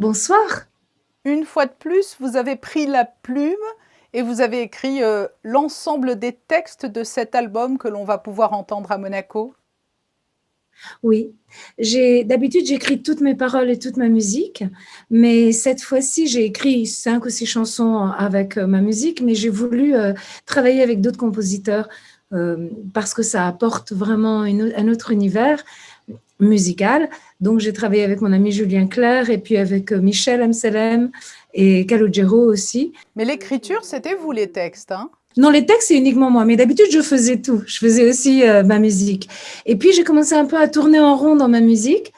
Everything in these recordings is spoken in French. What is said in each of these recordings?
Bonsoir. Une fois de plus, vous avez pris la plume et vous avez écrit l'ensemble des textes de cet album que l'on va pouvoir entendre à Monaco. Oui, d'habitude, j'écris toutes mes paroles et toute ma musique, mais cette fois-ci, j'ai écrit 5 ou 6 chansons avec ma musique, mais j'ai voulu travailler avec d'autres compositeurs parce que ça apporte vraiment un autre univers musical. Donc, j'ai travaillé avec mon ami Julien Clerc et puis avec Michel Amselem et Calogero aussi. Mais l'écriture, c'était vous les textes, hein? Non, les textes, c'est uniquement moi. Mais d'habitude, je faisais tout. Je faisais aussi ma musique. Et puis, j'ai commencé un peu à tourner en rond dans ma musique.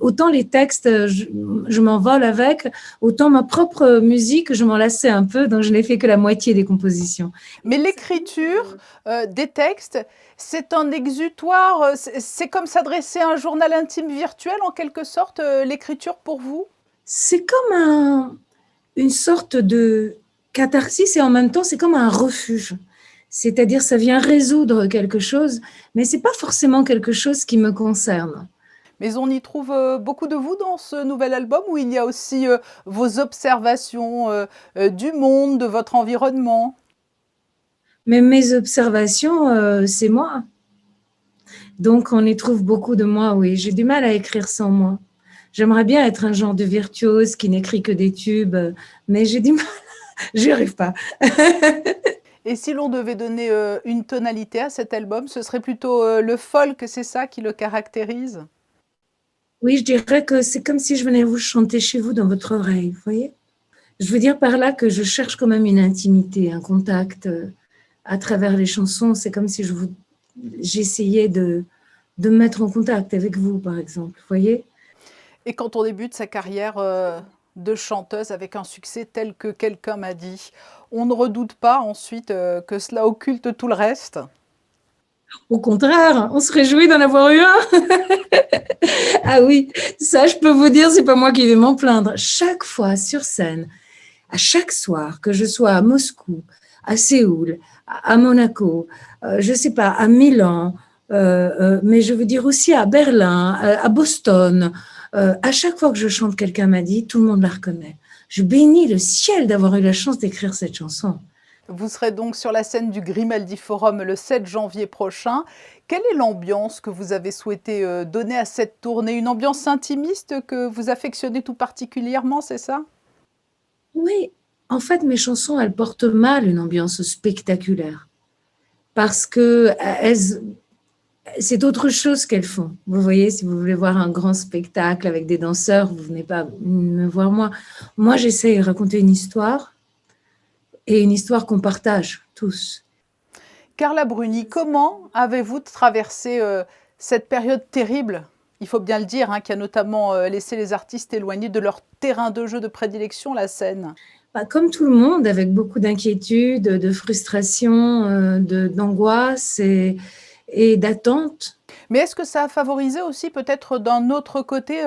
Autant les textes, je m'envole avec, autant ma propre musique, je m'en lassais un peu, donc je n'ai fait que la moitié des compositions. Mais l'écriture des textes, c'est un exutoire, c'est comme s'adresser à un journal intime virtuel en quelque sorte, l'écriture pour vous? C'est comme une sorte de catharsis et en même temps, c'est comme un refuge. C'est-à-dire, ça vient résoudre quelque chose, mais c'est pas forcément quelque chose qui me concerne. Mais on y trouve beaucoup de vous dans ce nouvel album où il y a aussi vos observations du monde, de votre environnement? Mais mes observations, c'est moi. Donc, on y trouve beaucoup de moi, oui. J'ai du mal à écrire sans moi. J'aimerais bien être un genre de virtuose qui n'écrit que des tubes, mais j'ai du mal, j'y arrive pas. Et si l'on devait donner une tonalité à cet album, ce serait plutôt le folk, c'est ça qui le caractérise? Oui, je dirais que c'est comme si je venais vous chanter chez vous dans votre oreille, vous voyez? Je veux dire par là que je cherche quand même une intimité, un contact à travers les chansons. C'est comme si j'essayais de me mettre en contact avec vous, par exemple, vous voyez? Et quand on débute sa carrière de chanteuse avec un succès tel que quelqu'un m'a dit, on ne redoute pas ensuite que cela occulte tout le reste? Au contraire, on se réjouit d'en avoir eu un. Ah oui, ça, je peux vous dire, c'est pas moi qui vais m'en plaindre. Chaque fois sur scène, à chaque soir, que je sois à Moscou, à Séoul, à Monaco, je sais pas, à Milan, mais je veux dire aussi à Berlin, à Boston, à chaque fois que je chante Quelqu'un m'a dit, tout le monde la reconnaît. Je bénis le ciel d'avoir eu la chance d'écrire cette chanson. Vous serez donc sur la scène du Grimaldi Forum le 7 janvier prochain. Quelle est l'ambiance que vous avez souhaité donner à cette tournée? Une ambiance intimiste que vous affectionnez tout particulièrement, c'est ça? Oui, en fait, mes chansons, elles portent mal une ambiance spectaculaire parce que c'est autre chose qu'elles font. Vous voyez, si vous voulez voir un grand spectacle avec des danseurs, vous venez pas me voir moi. Moi, j'essaie de raconter une histoire et une histoire qu'on partage tous. Carla Bruni, comment avez-vous traversé cette période terrible, il faut bien le dire, hein, qui a notamment laissé les artistes éloignés de leur terrain de jeu de prédilection, la scène? Bah, comme tout le monde, avec beaucoup d'inquiétude, de frustration, d'angoisse et d'attente. Mais est-ce que ça a favorisé aussi peut-être d'un autre côté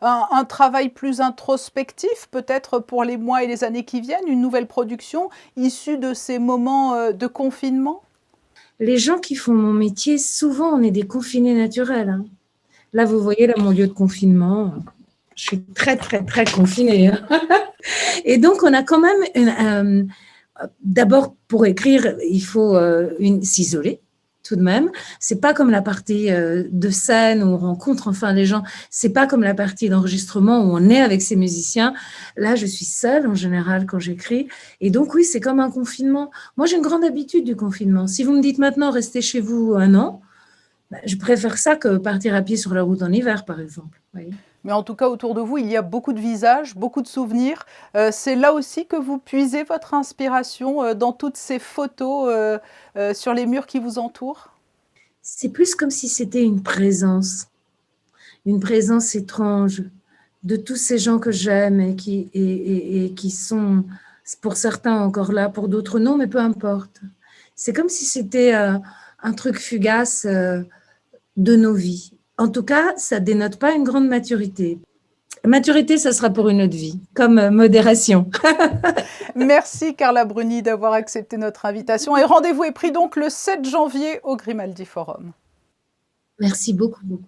un travail plus introspectif, peut-être pour les mois et les années qui viennent, une nouvelle production issue de ces moments de confinement? Les gens qui font mon métier, souvent, on est des confinés naturels, hein. Là, vous voyez, là, mon lieu de confinement, je suis très, très, très confinée, hein. Et donc, on a quand même d'abord, pour écrire, il faut s'isoler tout de même. C'est pas comme la partie de scène où on rencontre enfin les gens. C'est pas comme la partie d'enregistrement où on est avec ses musiciens. Là, je suis seule en général quand j'écris. Et donc, oui, c'est comme un confinement. Moi, j'ai une grande habitude du confinement. Si vous me dites maintenant, restez chez vous un an, ben, je préfère ça que partir à pied sur la route en hiver, par exemple. Oui. Mais en tout cas, autour de vous, il y a beaucoup de visages, beaucoup de souvenirs. C'est là aussi que vous puisez votre inspiration dans toutes ces photos sur les murs qui vous entourent? C'est plus comme si c'était une présence étrange de tous ces gens que j'aime et qui sont, pour certains, encore là, pour d'autres non, mais peu importe. C'est comme si c'était un truc fugace de nos vies. En tout cas, ça dénote pas une grande maturité. Maturité, ça sera pour une autre vie, comme modération. Merci Carla Bruni d'avoir accepté notre invitation et rendez-vous est pris donc le 7 janvier au Grimaldi Forum. Merci beaucoup, beaucoup.